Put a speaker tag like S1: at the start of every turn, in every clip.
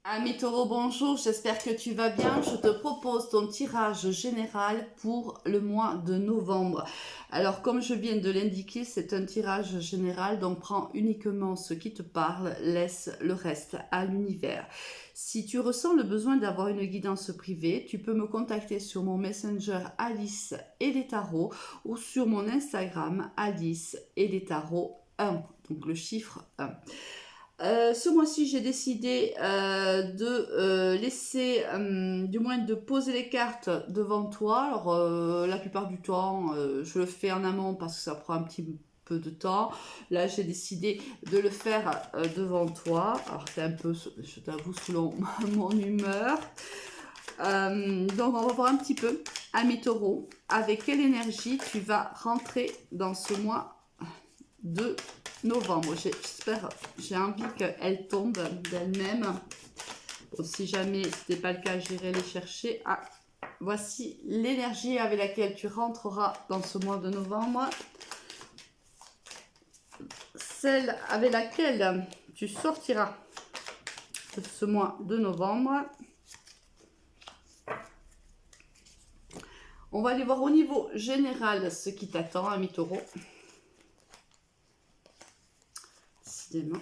S1: Ami Taureau, bonjour, j'espère que tu vas bien. Je te propose ton tirage général pour le mois de novembre. Alors, comme je viens de l'indiquer, c'est un tirage général, donc prends uniquement ce qui te parle, laisse le reste à l'univers. Si tu ressens le besoin d'avoir une guidance privée, tu peux me contacter sur mon Messenger Alice et les tarots ou sur mon Instagram Alice et les tarots 1, donc le chiffre 1. Ce mois-ci, j'ai décidé de laisser, du moins de poser les cartes devant toi. Alors, la plupart du temps, je le fais en amont parce que ça prend un petit peu de temps. Là, j'ai décidé de le faire devant toi. Alors, c'est un peu, je t'avoue, selon mon humeur. Donc, on va voir un petit peu, ami Taureau, avec quelle énergie tu vas rentrer dans ce mois de novembre. J'espère, j'ai envie qu'elle tombe d'elle-même. Bon, si jamais ce n'est pas le cas, j'irai les chercher. Ah, voici l'énergie avec laquelle tu rentreras dans ce mois de novembre. Celle avec laquelle tu sortiras de ce mois de novembre. On va aller voir au niveau général ce qui t'attend, ami Taureau. Décidément.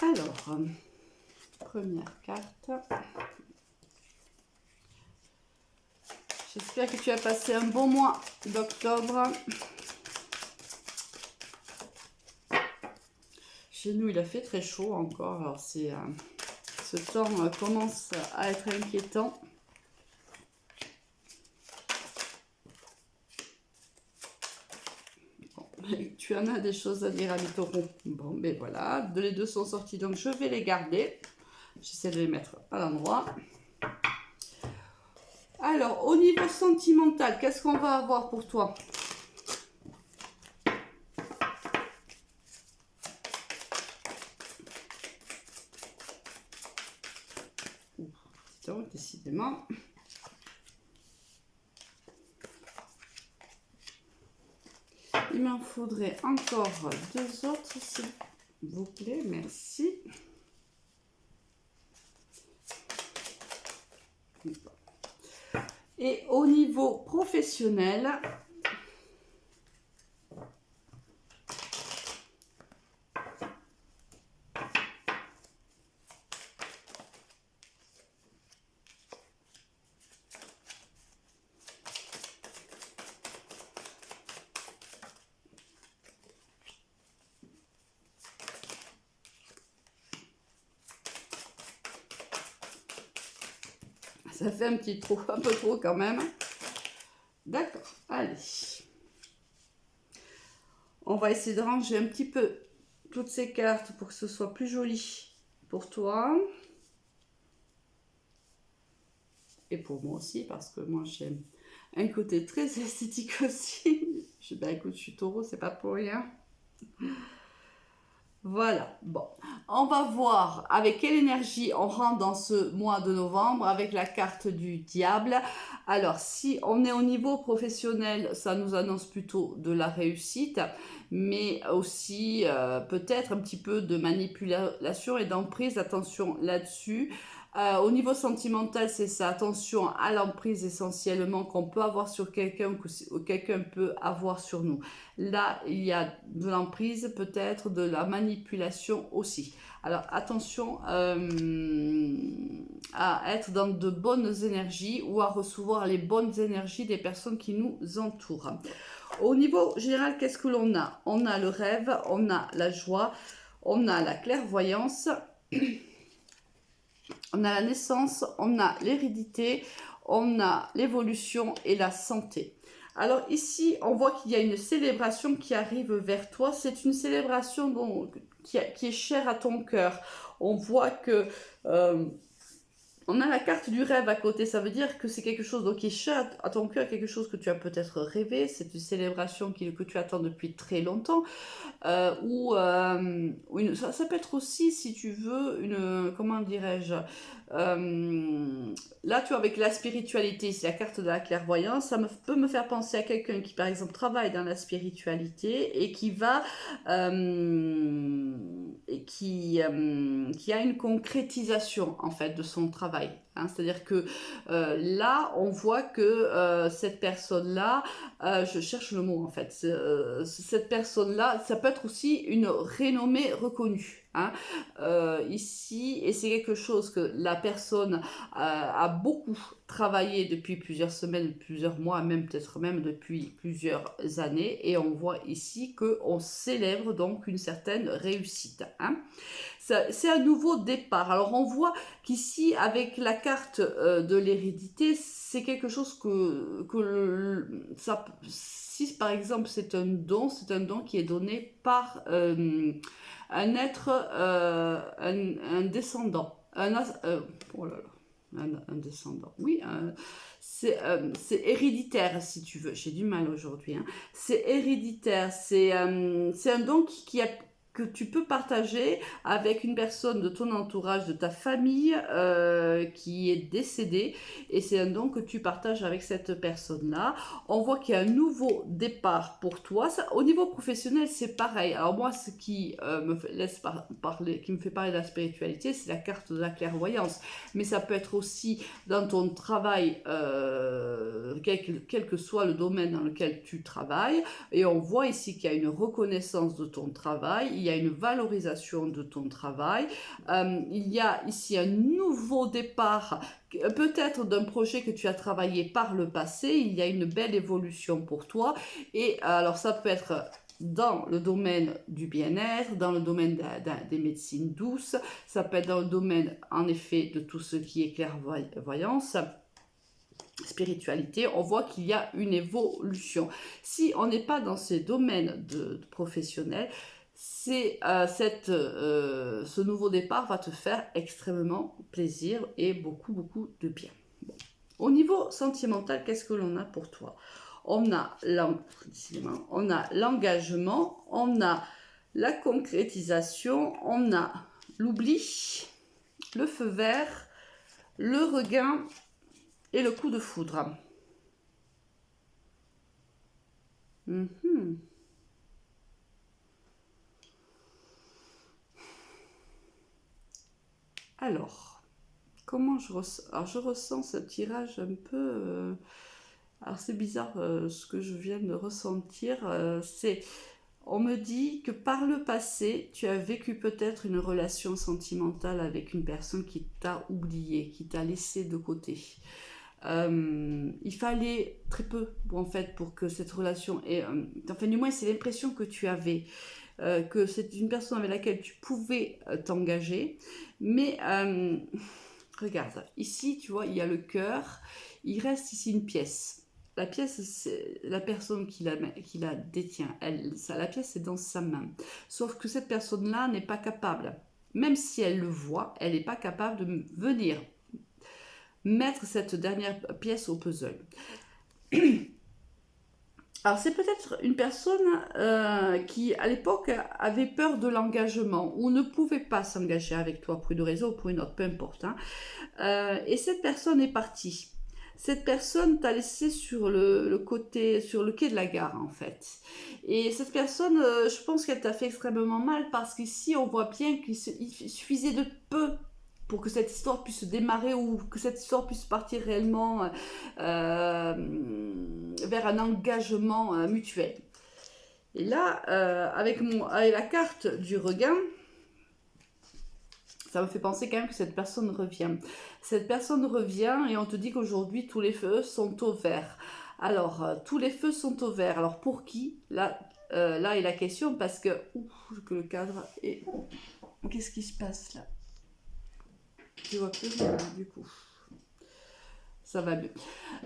S1: Alors, première carte. J'espère que tu as passé un bon mois d'octobre. Chez nous, il a fait très chaud encore. Alors, ce temps commence à être inquiétant. Bon, tu en as des choses à dire, ami Taureau. Bon, ben voilà. Les deux sont sortis, donc je vais les garder. J'essaie de les mettre à l'endroit. Alors, au niveau sentimental, qu'est-ce qu'on va avoir pour toi ? Donc, décidément. Il m'en faudrait encore deux autres, s'il vous plaît. Merci. Et au niveau professionnel, ça fait un peu trop quand même. D'accord, allez. On va essayer de ranger un petit peu toutes ces cartes pour que ce soit plus joli pour toi. Et pour moi aussi, parce que moi j'aime un côté très esthétique aussi. Ben écoute, je suis Taureau, c'est pas pour rien. Voilà, bon, on va voir avec quelle énergie on rentre dans ce mois de novembre avec la carte du diable. Alors, si on est au niveau professionnel, ça nous annonce plutôt de la réussite, mais aussi peut-être un petit peu de manipulation et d'emprise, attention là-dessus. Au niveau sentimental, c'est ça, attention à l'emprise essentiellement qu'on peut avoir sur quelqu'un, que quelqu'un peut avoir sur nous. Là, il y a de l'emprise, peut-être de la manipulation aussi. Alors attention à être dans de bonnes énergies ou à recevoir les bonnes énergies des personnes qui nous entourent. Au niveau général, qu'est-ce que l'on a ? On a le rêve, on a la joie, on a la clairvoyance, on a la naissance, on a l'hérédité, on a l'évolution et la santé. Alors ici, on voit qu'il y a une célébration qui arrive vers toi. C'est une célébration qui est chère à ton cœur. On voit que On a la carte du rêve à côté, ça veut dire que c'est quelque chose donc, qui est cher à ton cœur, quelque chose que tu as peut-être rêvé, c'est une célébration que tu attends depuis très longtemps, ça peut être aussi, si tu veux, comment dirais-je, là tu vois, avec la spiritualité, c'est la carte de la clairvoyance, peut me faire penser à quelqu'un qui par exemple travaille dans la spiritualité et qui va, qui a une concrétisation en fait de son travail. Hein. C'est-à-dire que là, on voit que cette personne-là, je cherche le mot en fait, cette personne-là, ça peut être aussi une renommée reconnue. Hein. Ici, et c'est quelque chose que la personne a beaucoup travaillé depuis plusieurs semaines, plusieurs mois, même peut-être même depuis plusieurs années, et on voit ici qu'on célèbre donc une certaine réussite. Hein. C'est un nouveau départ. Alors on voit qu'ici, avec la carte de l'hérédité, c'est quelque chose si par exemple c'est un don qui est donné par un être, un descendant, oh là là, un descendant, oui, c'est héréditaire si tu veux, j'ai du mal aujourd'hui, hein. C'est héréditaire, c'est un don que tu peux partager avec une personne de ton entourage, de ta famille qui est décédée, et c'est un don que tu partages avec cette personne-là. On voit qu'il y a un nouveau départ pour toi. Ça, au niveau professionnel, c'est pareil. Alors moi, ce qui qui me fait parler de la spiritualité, c'est la carte de la clairvoyance. Mais ça peut être aussi dans ton travail, quel que soit le domaine dans lequel tu travailles. Et on voit ici qu'il y a une reconnaissance de ton travail, il y a une valorisation de ton travail, il y a ici un nouveau départ, peut-être d'un projet que tu as travaillé par le passé, il y a une belle évolution pour toi. Et alors ça peut être dans le domaine du bien-être, dans le domaine des médecines douces, ça peut être dans le domaine en effet de tout ce qui est clairvoyance, spiritualité, on voit qu'il y a une évolution. Si on n'est pas dans ces domaines de professionnels, ce nouveau départ va te faire extrêmement plaisir et beaucoup de bien. Bon. Au niveau sentimental, qu'est-ce que l'on a pour toi? On a l'engagement, on a la concrétisation, on a l'oubli, le feu vert, le regain et le coup de foudre. Alors, comment je ressens? Alors, je ressens ce tirage un peu... alors, c'est bizarre ce que je viens de ressentir. On me dit que par le passé, tu as vécu peut-être une relation sentimentale avec une personne qui t'a oublié, qui t'a laissé de côté. Il fallait très peu en fait pour que cette relation ait, enfin du moins c'est l'impression que tu avais, que c'est une personne avec laquelle tu pouvais t'engager, mais regarde ici tu vois il y a le cœur, il reste ici une pièce. La pièce, c'est la personne qui la détient, la pièce est dans sa main, sauf que cette personne-là n'est pas capable, même si elle le voit, elle n'est pas capable de venir mettre cette dernière pièce au puzzle. Alors c'est peut-être une personne qui à l'époque avait peur de l'engagement ou ne pouvait pas s'engager avec toi pour une raison ou pour une autre, peu importe. Hein. Et cette personne est partie. Cette personne t'a laissé sur le côté, sur le quai de la gare en fait. Et cette personne, je pense qu'elle t'a fait extrêmement mal parce qu'ici on voit bien qu'il suffisait de peu pour que cette histoire puisse démarrer ou que cette histoire puisse partir réellement vers un engagement mutuel. Et là, avec la carte du regain, ça me fait penser quand même que cette personne revient. Cette personne revient et on te dit qu'aujourd'hui tous les feux sont au vert. Alors, tous les feux sont au vert. Alors, pour qui? Là est la question parce que le cadre est... Qu'est-ce qui se passe là? Je vois plus rien du coup. ça va mieux.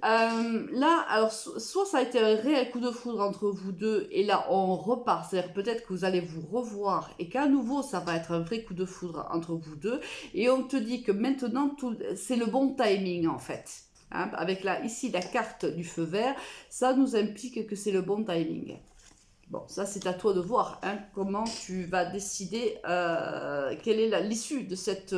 S1: Là, alors, soit ça a été un réel coup de foudre entre vous deux, et là, on repart. C'est-à-dire peut-être que vous allez vous revoir, et qu'à nouveau, ça va être un vrai coup de foudre entre vous deux. Et on te dit que maintenant, c'est le bon timing, en fait. Hein, avec ici, la carte du feu vert, ça nous implique que c'est le bon timing. Bon, ça, c'est à toi de voir, hein, comment tu vas décider quelle est l'issue de cette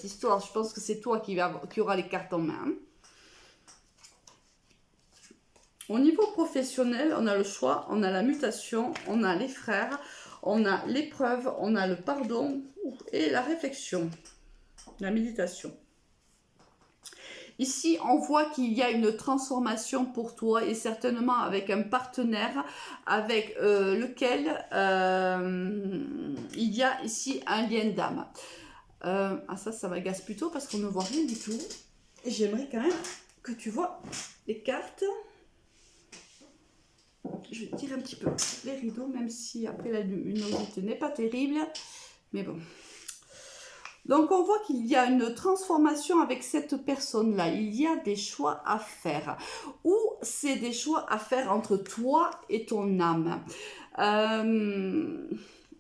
S1: histoire. Je pense que c'est toi qui aura les cartes en main. Au niveau professionnel, on a le choix, on a la mutation, on a les frères, on a l'épreuve, on a le pardon et la réflexion, la méditation. Ici, on voit qu'il y a une transformation pour toi et certainement avec un partenaire avec lequel il y a ici un lien d'âme. Ça m'agace plutôt parce qu'on ne voit rien du tout. Et j'aimerais quand même que tu vois les cartes. Je vais tirer un petit peu les rideaux, même si après la luminosité n'est pas terrible. Mais bon. Donc, on voit qu'il y a une transformation avec cette personne-là. Il y a des choix à faire. Ou c'est des choix à faire entre toi et ton âme.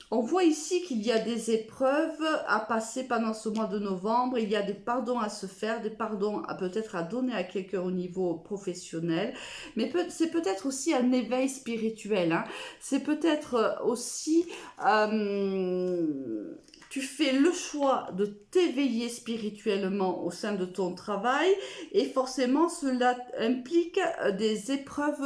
S1: On voit ici qu'il y a des épreuves à passer pendant ce mois de novembre. Il y a des pardons à se faire, des pardons peut-être à donner à quelqu'un au niveau professionnel. Mais c'est peut-être aussi un éveil spirituel. Hein. C'est peut-être aussi... tu fais le choix de t'éveiller spirituellement au sein de ton travail et forcément cela implique des épreuves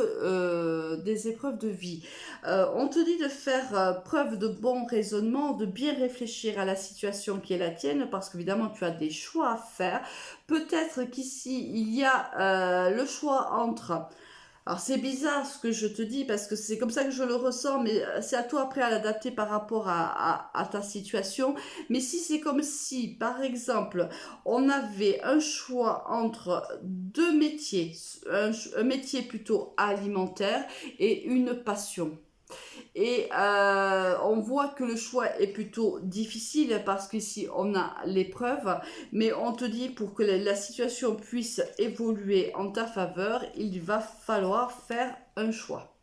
S1: de vie. On te dit de faire preuve de bon raisonnement, de bien réfléchir à la situation qui est la tienne parce qu'évidemment tu as des choix à faire. Peut-être qu'ici il y a le choix entre... Alors c'est bizarre ce que je te dis parce que c'est comme ça que je le ressens, mais c'est à toi après à l'adapter par rapport à ta situation. Mais si c'est comme si, par exemple, on avait un choix entre deux métiers, un métier plutôt alimentaire et une passion. Et on voit que le choix est plutôt difficile parce qu'ici on a l'épreuve, mais on te dit pour que la situation puisse évoluer en ta faveur, il va falloir faire un choix.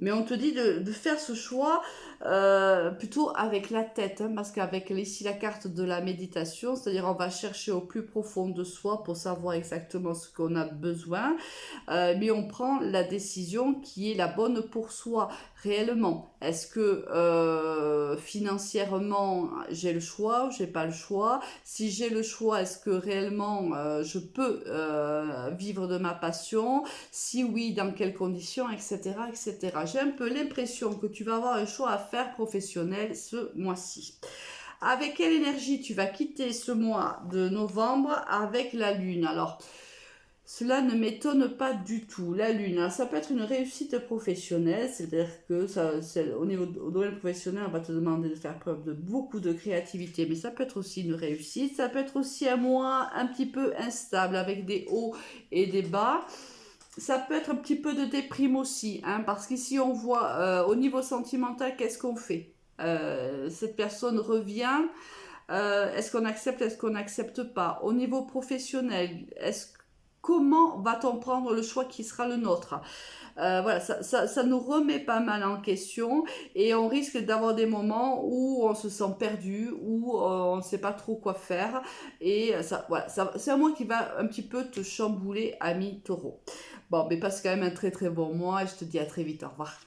S1: Mais on te dit de faire ce choix plutôt avec la tête, hein, parce qu'avec ici la carte de la méditation, c'est-à-dire on va chercher au plus profond de soi pour savoir exactement ce qu'on a besoin, mais on prend la décision qui est la bonne pour soi réellement. Est-ce que financièrement j'ai le choix ou j'ai pas le choix? Si j'ai le choix, est-ce que réellement je peux vivre de ma passion? Si oui, dans quelles conditions, etc., etc. J'ai un peu l'impression que tu vas avoir un choix à faire professionnel ce mois-ci. Avec quelle énergie tu vas quitter ce mois de novembre avec la lune? Alors, cela ne m'étonne pas du tout. La lune, hein, ça peut être une réussite professionnelle, c'est-à-dire que au domaine professionnel, on va te demander de faire preuve de beaucoup de créativité, mais ça peut être aussi une réussite. Ça peut être aussi un mois un petit peu instable avec des hauts et des bas. Ça peut être un petit peu de déprime aussi, hein, parce qu'ici on voit au niveau sentimental, qu'est-ce qu'on fait? Cette personne revient, est-ce qu'on accepte, est-ce qu'on n'accepte pas? Au niveau professionnel, comment va-t-on prendre le choix qui sera le nôtre? Voilà, ça nous remet pas mal en question et on risque d'avoir des moments où on se sent perdu, où on ne sait pas trop quoi faire et voilà, c'est un mois qui va un petit peu te chambouler, ami taureau. Bon, mais passe quand même un très très bon mois et je te dis à très vite, au revoir.